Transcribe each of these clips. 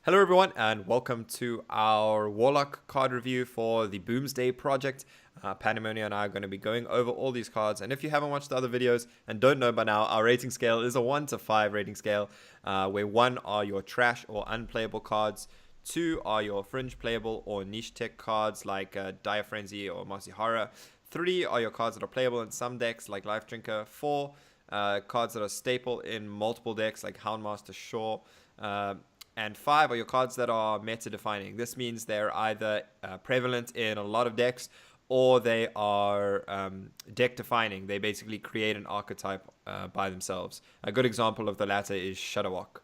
Hello everyone and welcome to our Warlock card review for the Boomsday Project. Pandemonium and I are going to be going over all these cards, and if you haven't watched the other videos and don't know by now, our rating scale is a 1 to 5 rating scale, where 1 are your trash or unplayable cards, 2 are your fringe playable or niche tech cards like Dire Frenzy or Mossy Horror, 3 are your cards that are playable in some decks like Life Drinker, 4 cards that are staple in multiple decks like Houndmaster Shaw, and 5 are your cards that are meta defining. This means they're either prevalent in a lot of decks or they are deck defining. They basically create an archetype by themselves. A good example of the latter is Shadowwalk.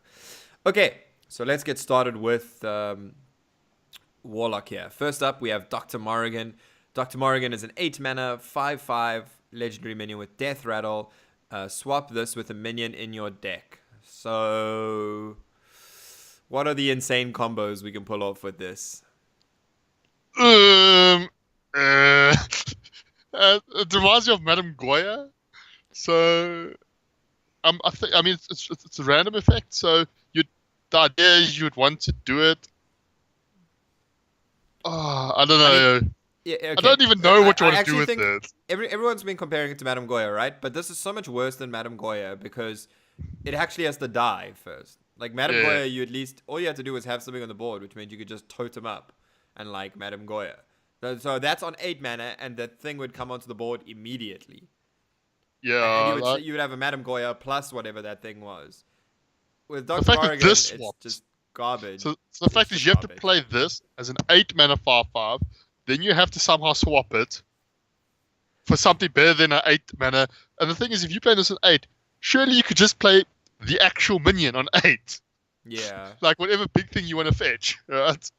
Okay, so let's get started with Warlock here. First up, we have Dr. Morrigan. Dr. Morrigan is an 8 mana, 5/5 legendary minion with Death Rattle. Swap this with a minion in your deck. So what are the insane combos we can pull off with this? Um, uh, it reminds me of Madame Goya. So, I mean, it's a random effect. So, the idea is you would want to do it. Oh, I don't I mean, know. yeah, I okay. don't even know I, what you I want to do actually with think it. everyone's been comparing it to Madame Goya, right? But this is so much worse than Madame Goya because it actually has to die first. Like Madame Yeah, Goya, you at least all you had to do was have something on the board, which means you could just totem up, and like Madame Goya. So that's on 8 mana, and that thing would come onto the board immediately, and yeah. Like, you would have a Madame Goya plus whatever that thing was. With the Doctor fact that this Morrigan, it's swaps. just garbage. So the It's fact is just you have to garbage. play this as an 8 mana 5/5. Then you have to somehow swap it for something better than an 8 mana. And the thing is, if you play this at 8, surely you could just play the actual minion on 8. Yeah. Like whatever big thing you want to fetch, right?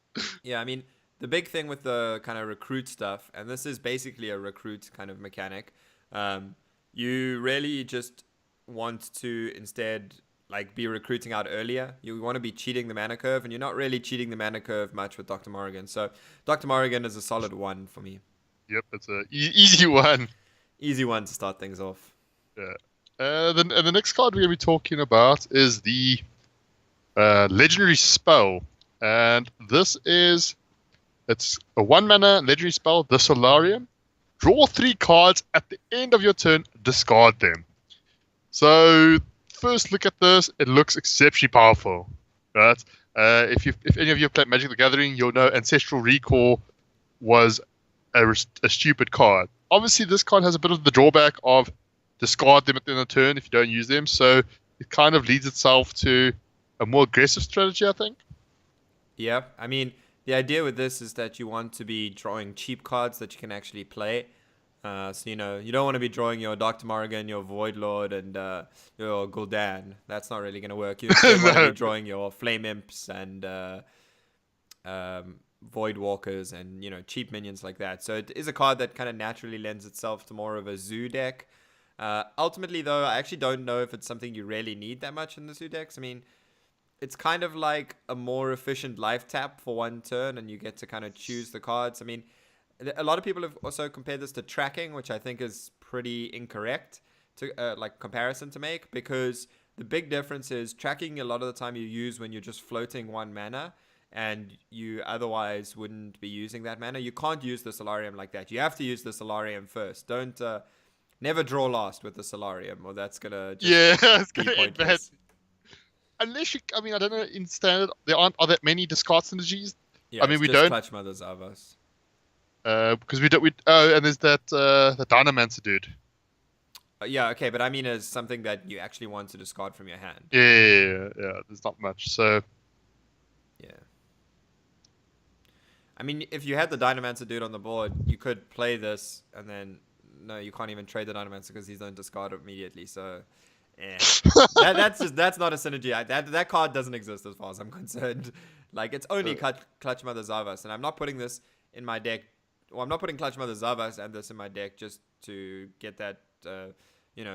Yeah, I mean, the big thing with the kind of recruit stuff, and this is basically a recruit kind of mechanic, you really just want to instead like be recruiting out earlier. You want to be cheating the mana curve, and you're not really cheating the mana curve much with Dr. Morrigan. So Dr. Morrigan is a solid 1 for me. Yep, it's a easy one. Easy one to start things off. Yeah. And the next card we're gonna be talking about is the legendary spell, and it's a 1 mana legendary spell, the Solarium. Draw 3 cards at the end of your turn, discard them. So first look at this, it looks exceptionally powerful, right? If any of you have played Magic the Gathering, you'll know Ancestral Recall was a stupid card. Obviously, this card has a bit of the drawback of discard them at the end of the turn if you don't use them, so it kind of leads itself to a more aggressive strategy, I think. Yeah, I mean, the idea with this is that you want to be drawing cheap cards that you can actually play. So, you don't want to be drawing your Dr. Morrigan, your Void Lord, and your Gul'dan. That's not really going to work. You instead want to be No. drawing your Flame Imps and Void Walkers and, cheap minions like that. So it is a card that kind of naturally lends itself to more of a zoo deck. Ultimately, though, I actually don't know if it's something you really need that much in the zoo decks. I mean, it's kind of like a more efficient life tap for 1 turn, and you get to kind of choose the cards. I mean, a lot of people have also compared this to tracking, which I think is pretty incorrect to like comparison to make, because the big difference is tracking a lot of the time you use when you're just floating 1 mana and you otherwise wouldn't be using that mana. You can't use the Solarium like that. You have to use the Solarium first. Don't never draw last with the Solarium, or that's gonna just Yeah, it's be gonna end bad. pointless. Unless you, I mean, I don't know. In standard, there aren't are that many discard synergies. I Yeah, mean, it's we just don't, Clutch Mothers of us. because we don't. We oh, and there's that the Dynamancer dude. Yeah, okay, but I mean as something that you actually want to discard from your hand. Yeah. There's not much. So Yeah. I mean, if you had the Dynamancer dude on the board, you could play this, and then no, you can't even trade the Dynamancer because he's don't discard it immediately. So, eh, that's not a synergy. That card doesn't exist as far as I'm concerned. Like it's only uh, Clutch Mother Zavas, and I'm not putting this in my deck. Well, I'm not putting Clutch Mother Zavas and this in my deck just to get that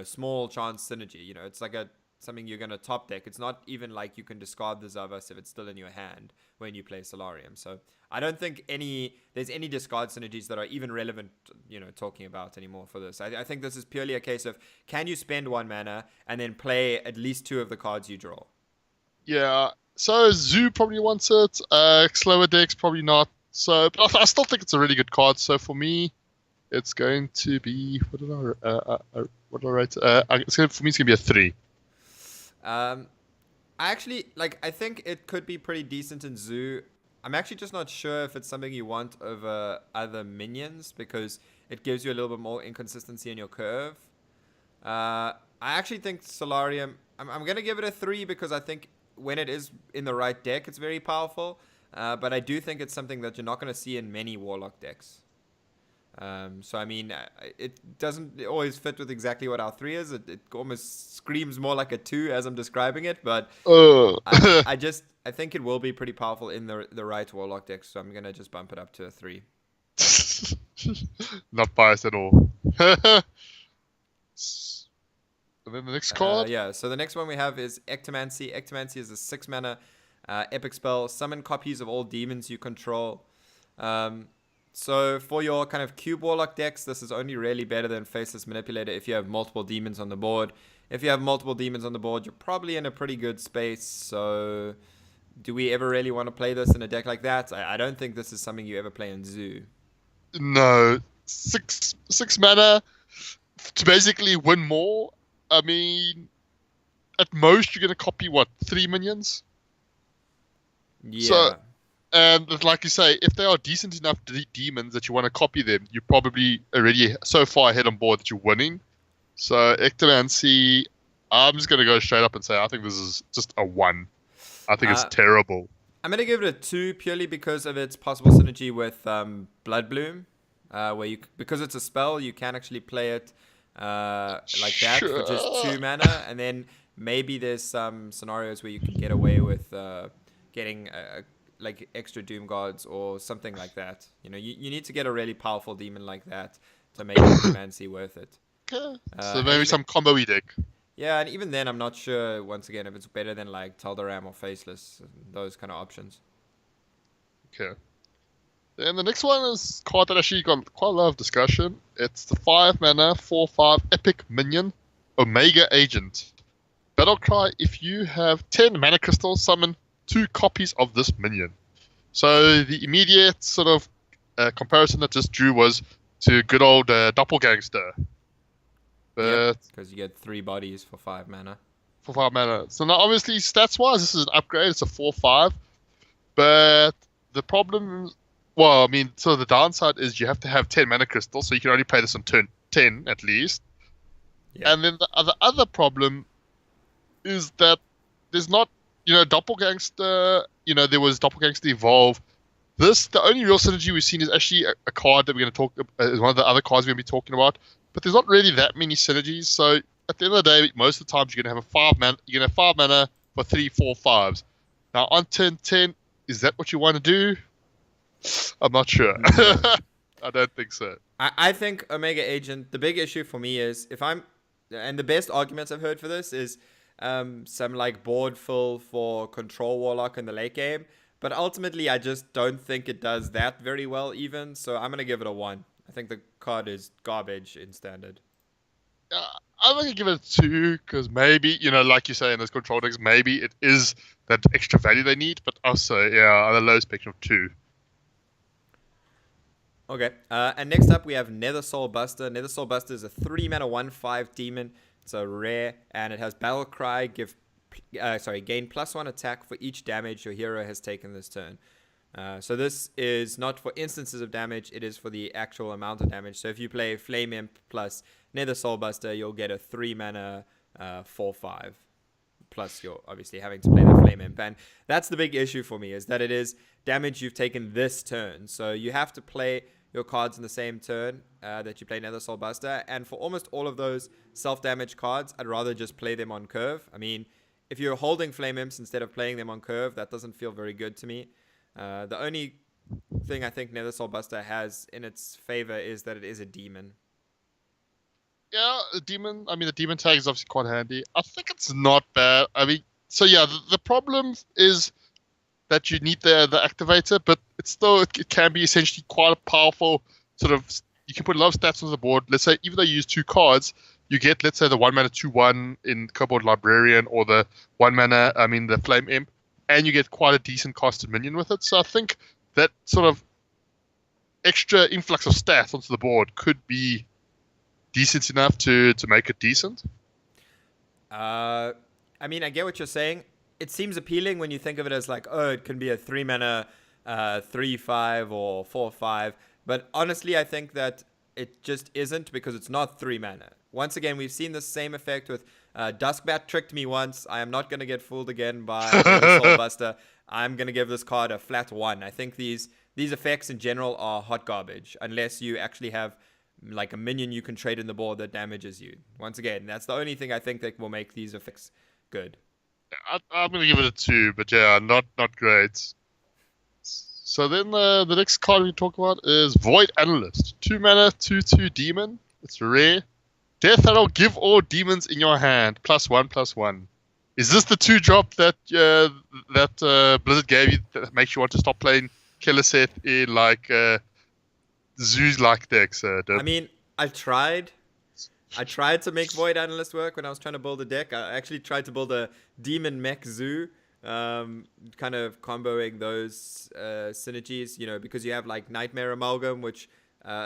small chance synergy. It's like a something you're gonna top deck. It's not even like you can discard the Zavas if it's still in your hand when you play Solarium. So I don't think there's any discard synergies that are even relevant, talking about anymore for this. I think this is purely a case of can you spend 1 mana and then play at least 2 of the cards you draw. Yeah. So Zoo probably wants it. Slower decks probably not. So, but I still think it's a really good card. So for me, it's going to be what did I rate? For me, it's gonna be a 3. Um, I actually like. I think it could be pretty decent in Zoo. I'm actually just not sure if it's something you want over other minions because it gives you a little bit more inconsistency in your curve. I actually think Solarium. I'm gonna give it a 3 because I think when it is in the right deck, it's very powerful. But I do think it's something that you're not gonna see in many Warlock decks. So I mean, it doesn't always fit with exactly what our 3 is. It almost screams more like a 2 as I'm describing it, but Oh. I think it will be pretty powerful in the right Warlock deck. So I'm gonna just bump it up to a 3. Not biased at all. And then the next card. Yeah. So the next one we have is Ectomancy. Ectomancy is a 6 mana epic spell. Summon copies of all demons you control. So for your kind of cube warlock decks, this is only really better than Faceless Manipulator if you have multiple demons on the board. If you have multiple demons on the board, you're probably in a pretty good space. So do we ever really want to play this in a deck like that? I don't think this is something you ever play in Zoo. No, six mana to basically win more. I mean, at most you're gonna copy what 3 minions. Yeah. So, and like you say, if they are decent enough demons that you want to copy them, you're probably already so far ahead on board that you're winning. So Ectomancy, I'm just gonna go straight up and say I think this is just a 1. I think it's terrible. I'm gonna give it a 2 purely because of its possible synergy with Blood Bloom, where because it's a spell, you can actually play it like that for just 2 mana, and then maybe there's some scenarios where you can get away with getting like extra Doom Guards or something like that. You know, you need to get a really powerful demon like that to make Ectomancy worth it. Okay. So maybe some combo-y deck. Yeah, and even then, I'm not sure, once again, if it's better than like Taldaram or Faceless, those kind of options. Okay. Then the next one is a card that actually got quite a lot of discussion. It's the 5 mana, 4/5 epic minion, Omega Agent. Battlecry, if you have 10 mana crystals, summon 2 copies of this minion. So the immediate sort of comparison that just drew was to good old Doppelgangster. But because you get 3 bodies for 5 mana. For 5 mana. So now obviously stats-wise, this is an upgrade. It's a 4/5. But the problem, well, I mean, so the downside is you have to have 10 mana crystals, so you can only play this on turn 10 at least. Yeah. And then the other problem is that there's not, Doppelgangster, there was Doppelgangster Evolve. The only real synergy we've seen is actually a card that we're going to talk about, is one of the other cards we're going to be talking about. But there's not really that many synergies. So at the end of the day, most of the times you're going to have 5 mana for 3, 4, 5s. Now on turn 10, is that what you want to do? I'm not sure. No. I don't think so. I think Omega Agent, the big issue for me is and the best arguments I've heard for this is some like board fill for Control Warlock in the late game. But ultimately, I just don't think it does that very well even. So I'm going to give it a 1. I think the card is garbage in Standard. I'm going to give it a 2 because maybe, like you say in those control decks, maybe it is that extra value they need. But also, on the low spectrum of 2. Okay. And next up, we have Nether Soul Buster. Nether Soul Buster is a 3 mana 1/5 demon. It's a rare, and it has Battle Cry. Gain +1 attack for each damage your hero has taken this turn. So this is not for instances of damage, it is for the actual amount of damage. So if you play Flame Imp plus Nether Soul Buster, you'll get a 3 mana 4/5. Plus you're obviously having to play the Flame Imp. And that's the big issue for me, is that it is damage you've taken this turn. So you have to play your cards in the same turn that you play Nether Soul Buster. And for almost all of those self-damage cards, I'd rather just play them on curve. I mean, if you're holding Flame Imps instead of playing them on curve, that doesn't feel very good to me. The only thing I think Nether Soul Buster has in its favor is that it is a demon. Yeah, the demon tag is obviously quite handy. I think it's not bad. I mean, so yeah, the problem is that you need the activator, but it can be essentially quite a powerful sort of, you can put a lot of stats on the board. Let's say, even though you use 2 cards, you get, let's say, the 1-mana 2/1 in Kobold Librarian, or the the Flame Imp, and you get quite a decent costed minion with it. So I think that sort of extra influx of stats onto the board could be decent enough to make it decent. I mean, I get what you're saying. It seems appealing when you think of it as like, oh, it can be a 3-mana 3/5 or 4/5. But honestly, I think that it just isn't, because it's not 3 mana. Once again, we've seen the same effect with Duskbat tricked me once. I am not going to get fooled again by Soulbuster. I'm going to give this card a flat 1. I think these effects in general are hot garbage, unless you actually have like a minion you can trade in the board that damages you. Once again, that's the only thing I think that will make these effects good. I'm going to give it a 2, but yeah, not great. So then the next card we talk about is Void Analyst. 2-mana, 2/2 demon. It's rare. Death Arrow, give all demons in your hand. +1/+1. Is this the 2-drop that Blizzard gave you that makes you want to stop playing Keleseth in like Zeus-like decks? I mean, I tried to make Void Analyst work when I was trying to build a deck. I actually tried to build a Demon Mech Zoo. Kind of comboing those synergies, because you have like Nightmare Amalgam, which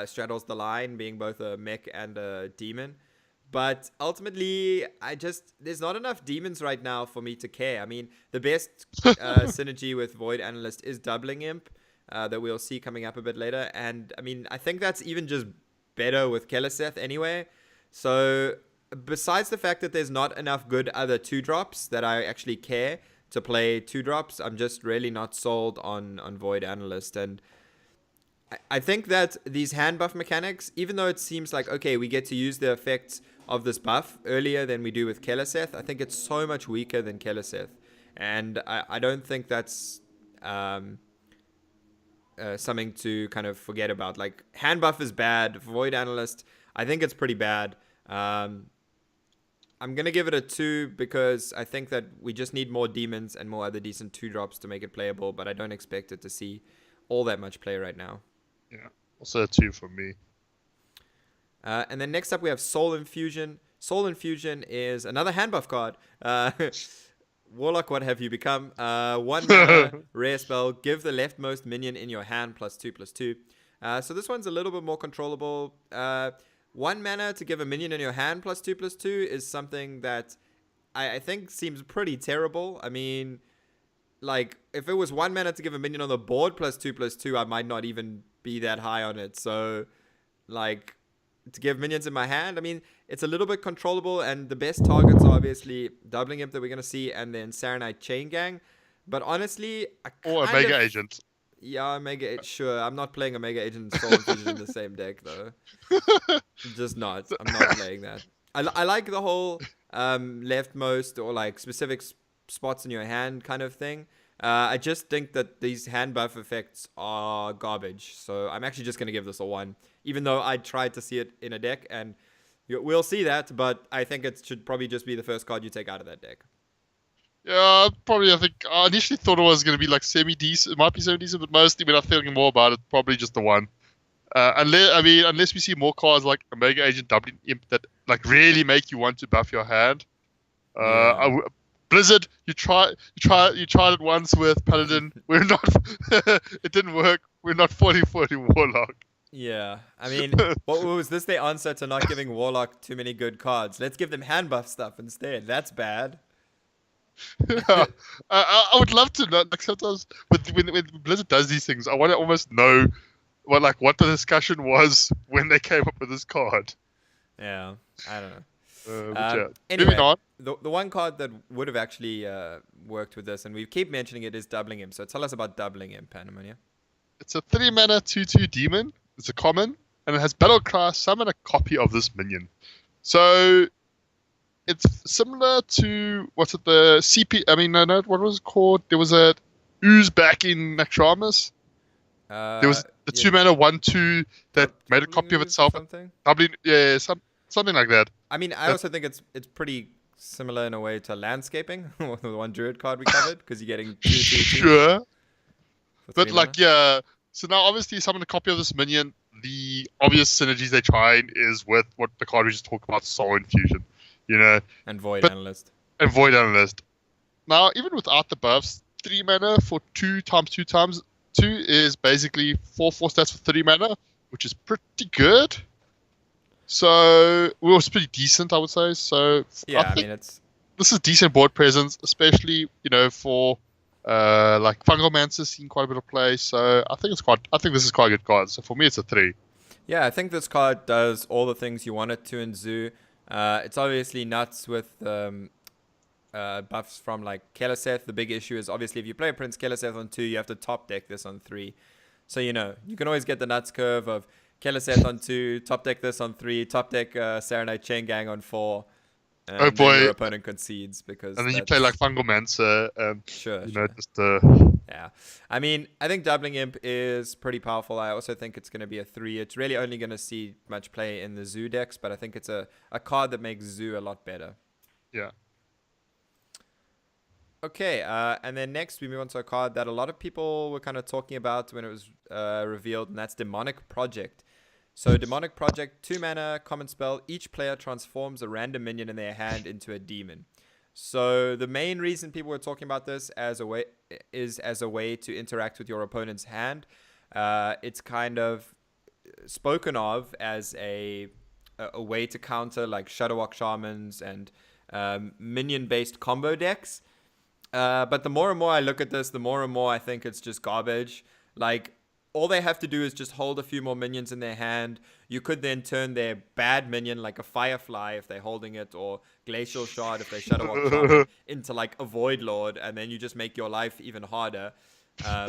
straddles the line, being both a mech and a demon. But ultimately, there's not enough demons right now for me to care. I mean, the best synergy with Void Analyst is Doubling Imp, that we'll see coming up a bit later. And I mean, I think that's even just better with Keleseth anyway. So besides the fact that there's not enough good other 2-drops that I actually care to play 2-drops, I'm just really not sold on Void Analyst. And I think that these hand buff mechanics, even though it seems like, okay, we get to use the effects of this buff earlier than we do with Keleseth, I think it's so much weaker than Keleseth. And I don't think that's something to kind of forget about. Like, hand buff is bad. Void Analyst, I think it's pretty bad. I'm going to give it a 2 because I think that we just need more demons and more other decent 2-drops to make it playable, but I don't expect it to see all that much play right now. Yeah, also a 2 for me. And then next up we have Soul Infusion. Soul Infusion is another hand buff card. Warlock, what have you become? 1 mana, rare spell, give the leftmost minion in your hand +2/+2. So this one's a little bit more controllable. 1 mana to give a minion in your hand +2/+2 is something that I think seems pretty terrible. I mean, like, if it was 1 mana to give a minion on the board +2/+2, I might not even be that high on it. So, like, to give minions in my hand, I mean, it's a little bit controllable, and the best targets are obviously Doubling Imp that we're going to see, and then Saronite Chain Gang. But honestly, or Omega Agent. Yeah, sure. I'm not playing Omega Agent and Soul Infusion in the same deck, though. Just not. I'm not playing that. I like the whole leftmost or like specific spots in your hand kind of thing. I just think that these hand buff effects are garbage. So I'm actually just going to give this a 1. Even though I tried to see it in a deck, and we'll see that. But I think it should probably just be the first card you take out of that deck. Yeah, probably. I think I initially thought it was going to be like semi-decent. It might be semi-decent, but mostly when I'm thinking more about it, probably just the 1. Unless we see more cards like Omega Agent, Doubling Imp that like really make you want to buff your hand. Blizzard, you tried it once with Paladin. We're not. It didn't work. We're not 40/40 Warlock. Yeah, I mean, what was this their answer to not giving Warlock too many good cards? Let's give them hand buff stuff instead. That's bad. Yeah, I would love to know. Like, sometimes when Blizzard does these things, I want to almost know what the discussion was when they came up with this card. Yeah, I don't know. Anyway, moving on. The one card that would have actually worked with this, and we keep mentioning it, is Doubling Imp. So tell us about Doubling Imp, Pandemonia. It's a 3-mana 2/2 demon. It's a common, and it has battle cry. Summon a copy of this minion. So it's similar to what's it? The CP. I mean, no. What was it called? There was a ooze back in Naxxramas. There was the 2-mana 1/2 that made a copy of itself. Something like that. I mean, I also think it's pretty similar in a way to Landscaping, the one Druid card we covered, because you're getting 2/2. Sure. But like, yeah. So now, obviously, summon a copy of this minion. the obvious synergies they try is with what the card we just talked about, Soul Infusion, you know, And Void but Analyst. and Void Analyst. Now, even without the buffs, 3 mana for 2 times 2 times 2 is basically 4 stats for 3 mana, which is pretty good. So, well, it's pretty decent, I would say. So, Yeah, I I think mean, it's this is decent board presence, especially for like Fungalmancer seeing quite a bit of play. So, I think this is quite a good card. So, for me, it's a 3. yeah. I think this card does all the things you want it to in Zoo. It's obviously nuts with buffs from like Keleseth. The big issue is obviously if you play Prince Keleseth on 2, you have to top deck this on 3. So you can always get the nuts curve of Keleseth on 2, top deck this on 3, top deck Serenade Chain Gang on 4. And Oh boy! then your opponent concedes because. And then you play like Fungalmancer, and Sure. just Yeah. I mean, I think Doubling Imp is pretty powerful. I also think it's going to be a 3. It's really only going to see much play in the Zoo decks, but I think it's a card that makes Zoo a lot better. yeah. Okay, and then next we move on to a card that a lot of people were kind of talking about when it was revealed, and that's Demonic Project. So Demonic Project, 2 mana, common spell. Each player transforms a random minion in their hand into a demon. So the main reason people were talking about this as a way to interact with your opponent's hand. It's kind of spoken of as a way to counter like Shadowwalk Shamans and minion-based combo decks. But the more and more I look at this, the more and more I think it's just garbage. Like, all they have to do is just hold a few more minions in their hand. You could then turn their bad minion, like a Firefly if they're holding it, or Glacial Shard if they Shadowwalk Shaman, into like a Void Lord, and then you just make your life even harder. I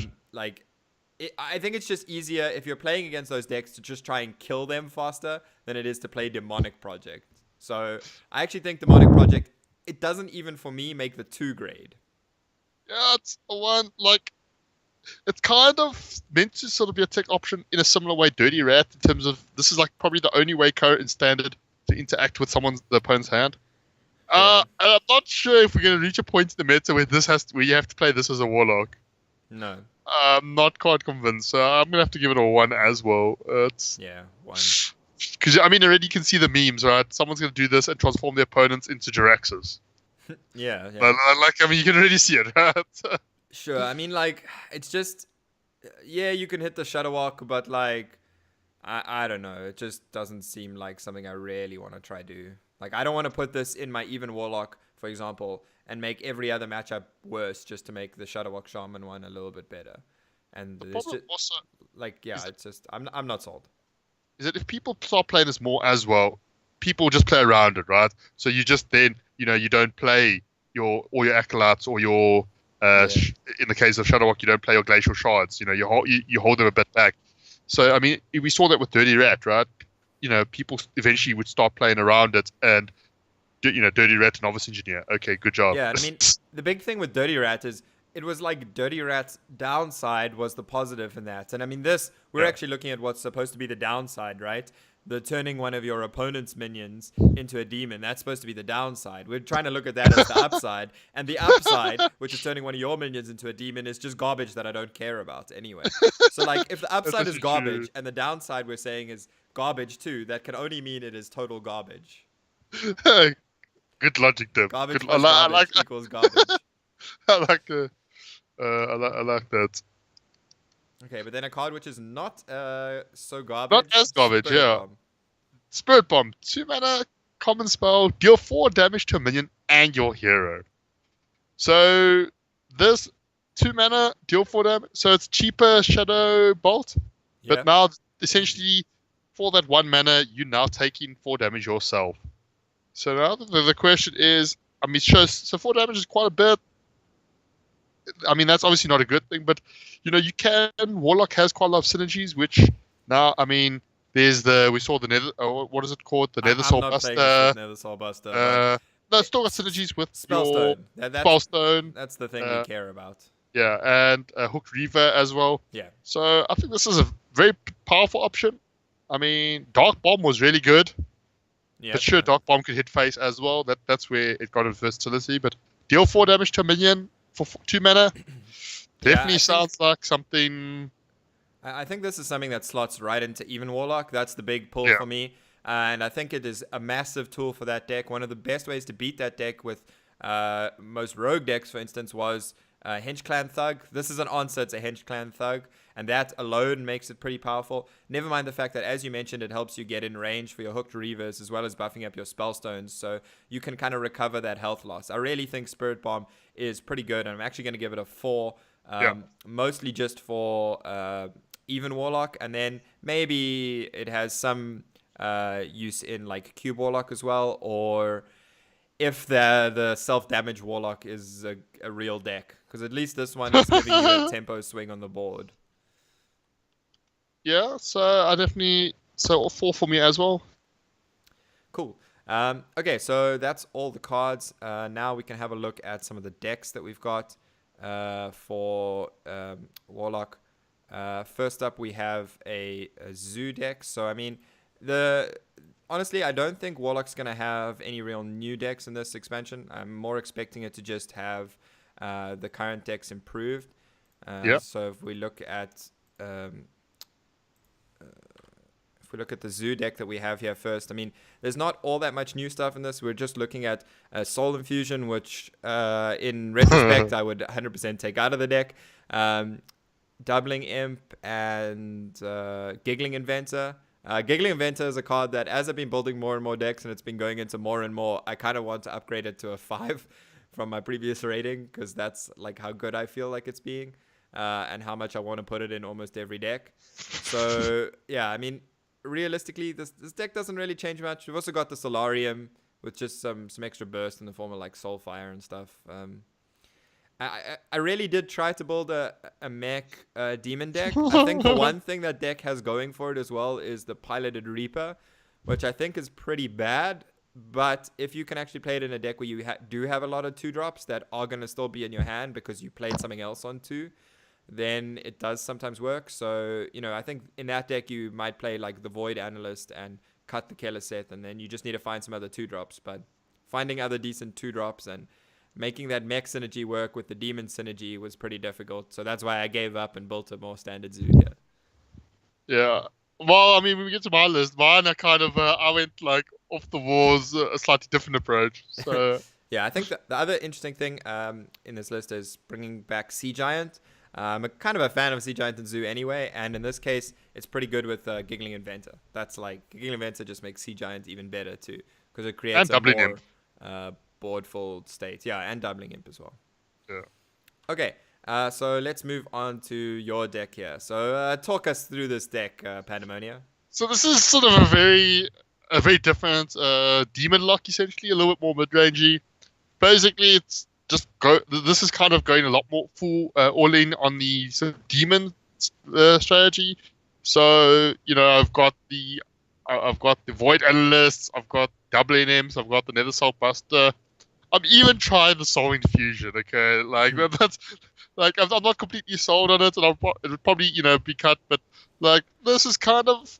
think it's just easier if you're playing against those decks to just try and kill them faster than it is to play Demonic Project. So I actually think Demonic Project, it doesn't even for me make the 2 grade. Yeah, it's the one, like, it's kind of meant to sort of be a tech option in a similar way Dirty Rat, in terms of this is like probably the only way current in Standard to interact with the opponent's hand. Yeah. And I'm not sure if we're going to reach a point in the meta where you have to play this as a Warlock. No. I'm not quite convinced, so I'm going to have to give it a 1 as well. Yeah, 1. Because, I mean, already you can see the memes, right? Someone's going to do this and transform their opponents into Jiraxes. Yeah. I mean, you can already see it, right? Sure. I mean, like, it's just, yeah, you can hit the Shadowwalk, but like, I don't know. It just doesn't seem like something I really want to try do. Like, I don't want to put this in my Even Warlock, for example, and make every other matchup worse just to make the Shadowwalk Shaman one a little bit better. And it's just, Also, like, yeah, it's just, I'm not sold. is that if people start playing this more as well, people just play around it, right? So you just then, you don't play all your Acolytes or your, in the case of Shadowwalk, you don't play your Glacial Shards. You hold them a bit back. So, I mean, we saw that with Dirty Rat, right? People eventually would start playing around it and, Dirty Rat and Novice Engineer. Okay, good job. Yeah, I mean, the big thing with Dirty Rat is it was like Dirty Rat's downside was the positive in that. And I mean, we're actually looking at what's supposed to be the downside, right? The turning one of your opponent's minions into a demon. That's supposed to be the downside. We're trying to look at that as the upside. And the upside, which is turning one of your minions into a demon, is just garbage that I don't care about anyway. So, like, if the upside is garbage and the downside we're saying is garbage too, that can only mean it is total garbage. Good logic, Tim. Garbage plus garbage equals garbage. I like that. Okay, but then a card which is not so garbage. Not as garbage, Spirit yeah. Bomb. Spirit Bomb, 2 mana, common spell, deal 4 damage to a minion and your hero. So this 2 mana, deal 4 damage. So it's cheaper Shadow Bolt, but now essentially for that 1 mana, you now taking 4 damage yourself. So now the question is, I mean, so 4 damage is quite a bit. I mean, that's obviously not a good thing, but Warlock has quite a lot of synergies, which now, I mean, we saw the Nether, what is it called? The Nether Soul Buster. Nether Soul Buster. No, it's still got synergies with Spellstone. Spellstone. That's the thing we care about. Yeah, and Hooked Reaver as well. Yeah. So I think this is a very powerful option. I mean, Dark Bomb was really good. Yeah. But sure, Dark Bomb could hit face as well. That's where it got its versatility. But deal 4 damage to a minion for 2 mana definitely sounds like something I think this is something that slots right into Even Warlock. That's the big pull Yeah. for me. And I think it is a massive tool for that deck. One of the best ways to beat that deck with most rogue decks, for instance, was Hench Clan Thug. This is an answer to Hench Clan Thug, and that alone makes it pretty powerful. Never mind the fact that, as you mentioned, it helps you get in range for your hooked reavers as well as buffing up your spellstones, so you can kind of recover that health loss. I really think Spirit Bomb is pretty good, and I'm actually going to give it a 4, mostly just for Even Warlock, and then maybe it has some use in like Cube Warlock as well, or if the self-damage Warlock is a real deck, because at least this one is giving you a tempo swing on the board. Yeah, so I definitely so 4 for me as well. Cool. Okay, so that's all the cards. Now we can have a look at some of the decks that we've got for Warlock. First up, we have a Zoo deck. So, I mean, honestly, I don't think Warlock's going to have any real new decks in this expansion. I'm more expecting it to just have the current decks improved. So if we look at the Zoo deck that we have here first, I mean, there's not all that much new stuff in this. We're just looking at Soul Infusion, which in retrospect I would 100% take out of the deck. Doubling Imp and Giggling Inventor. Giggling Inventor is a card that, as I've been building more and more decks and it's been going into more and more, I kind of want to upgrade it to a 5 from my previous rating, because that's like how good I feel like it's being, and how much I want to put it in almost every deck. So yeah, I mean, realistically, this deck doesn't really change much. We've also got the Solarium with just some extra burst in the form of like Soulfire and stuff. I really did try to build a mech demon deck. I think the one thing that deck has going for it as well is the Piloted Reaper, which I think is pretty bad. But if you can actually play it in a deck where you do have a lot of 2-drops that are going to still be in your hand because you played something else on 2, then it does sometimes work. So, I think in that deck you might play like the Void Analyst and cut the Keleseth, and then you just need to find some other 2-drops. But finding other decent 2-drops and making that mech synergy work with the demon synergy was pretty difficult. So that's why I gave up and built a more standard Zoo here. Yeah. Well, I mean, when we get to my list, mine are kind of, I went like off the walls, a slightly different approach. So yeah, I think the other interesting thing in this list is bringing back Sea Giant. I'm kind of a fan of Sea Giant and Zoo anyway, and in this case, it's pretty good with Giggling Inventor. That's like, Giggling Inventor just makes Sea Giant even better too, because it creates a more board-full state. Yeah, and Doubling Imp as well. Yeah. Okay, so let's move on to your deck here. So talk us through this deck, Pandemonia. So this is sort of a very different demon lock, essentially, a little bit more mid-rangey. Basically, it's just this is kind of going a lot more full all in on the sort of demon strategy. So I've got the Void Analysts, I've got Doubling Imps, I've got the Nether Soul Buster. I'm even trying the Soul Infusion. Okay, like that's like I'm not completely sold on it, and it'll probably be cut. But like this is kind of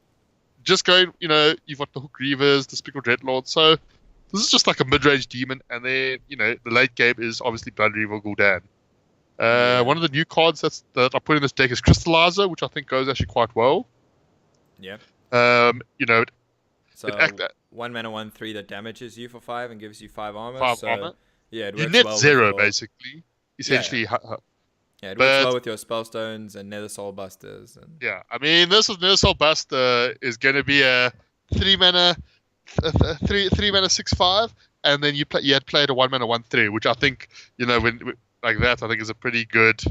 just going. You've got the Hook Reavers, the Spectral Dreadlord. So this is just like a mid-range demon, and then the late game is obviously Blood Reaver Gul'dan. One of the new cards that I put in this deck is Crystallizer, which I think goes actually quite well. Yeah. So 1 mana 1/3 that damages you for 5 and gives you 5 armor. 5 armor. Yeah, it you works net well 0 basically. Essentially. Yeah, it works well with your Spellstones and Nether Soul Busters. Yeah, I mean, this Nether Soul Buster is going to be a 3 mana 6/5, and then you had played a 1 mana 1/3, which I think when like that I think is a pretty good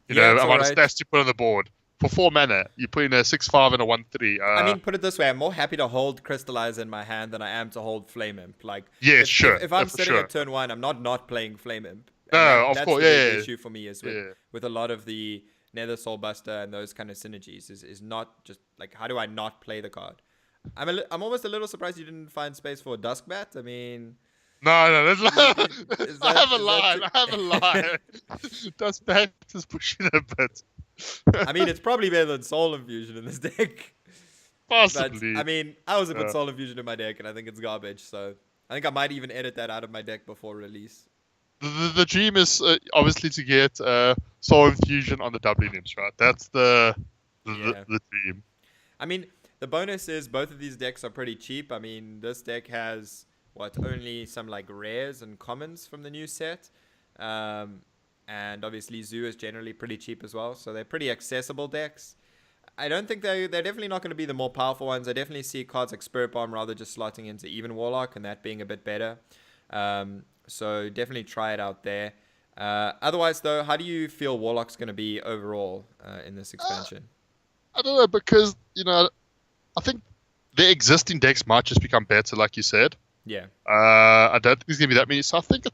amount of stats to put on the board. For 4 mana, you put in a 6/5 and a 1/3. I mean, put it this way: I'm more happy to hold Crystallize in my hand than I am to hold Flame Imp. Like, if I'm sitting at turn 1, I'm not playing Flame Imp. No, of course, that's the issue for me is with a lot of the Nether Soul Buster and those kind of synergies is not just like, how do I not play the card? I'm almost a little surprised you didn't find space for Duskbat. I mean, no, that's I have a lie. Duskbat is pushing a bit. I mean, it's probably better than Soul Infusion in this deck. Possibly. But, I mean, I was put Soul Infusion in my deck, and I think it's garbage. So I think I might even edit that out of my deck before release. the dream is obviously to get Soul Infusion on the doubling imps, right? That's Yeah. the dream. I mean, the bonus is both of these decks are pretty cheap. I mean, this deck has only some like rares and commons from the new set. Um, and obviously Zoo is generally pretty cheap as well, so they're pretty accessible decks. I don't think they're definitely not going to be the more powerful ones. I definitely see cards like Spirit Bomb rather just slotting into even Warlock and that being a bit better. So definitely try it out there. Otherwise, though, how do you feel Warlock's going to be overall in this Uh, expansion? I don't know because I think the existing decks might just become better, like you said. Yeah. I don't think there's gonna be that many. So I think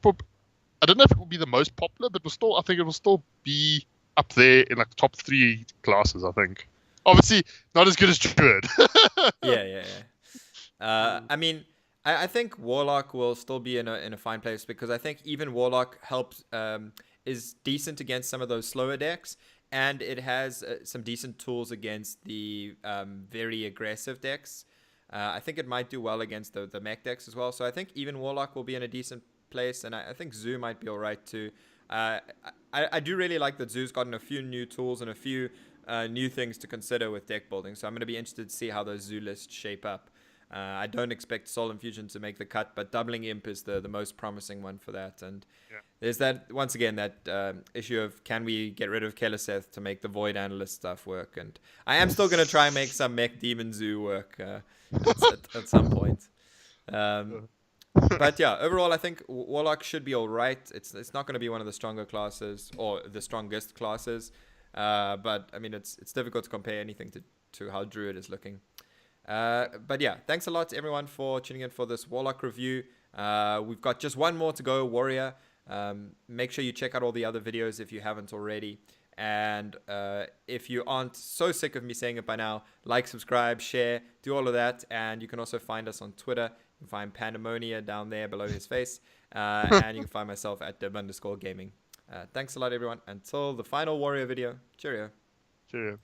I don't know if it will be the most popular, but I think it will still be up there in like the top 3 classes. I think. Obviously, not as good as Druid. Yeah, yeah, yeah. I mean, I think Warlock will still be in a fine place because I think even Warlock helps is decent against some of those slower decks, and it has some decent tools against the very aggressive decks. I think it might do well against the mech decks as well. So I think even Warlock will be in a decent place, and I think Zoo might be alright too. Uh, I do really like that Zoo's gotten a few new tools and a few new things to consider with deck building. So I'm going to be interested to see how those Zoo lists shape up. I don't expect Soul Infusion to make the cut, but Doubling Imp is the most promising one for that. And Yeah. there's that, once again, that issue of can we get rid of Keleseth to make the Void Analyst stuff work? And I am still going to try and make some Mech Demon Zoo work at some point. Um, but yeah, overall, I think Warlock should be all right. It's not going to be one of the stronger classes or the strongest classes, but I mean it's difficult to compare anything to how Druid is looking. But yeah, thanks a lot to everyone for tuning in for this Warlock review. We've got just one more to go, Warrior. Make sure you check out all the other videos if you haven't already. And if you aren't so sick of me saying it by now, like, subscribe, share, do all of that. And you can also find us on Twitter. You can find Pandemonia down there below his face. And you can find myself at @dib_gaming. Thanks a lot, everyone. Until the final Warrior video. Cheerio. Cheerio.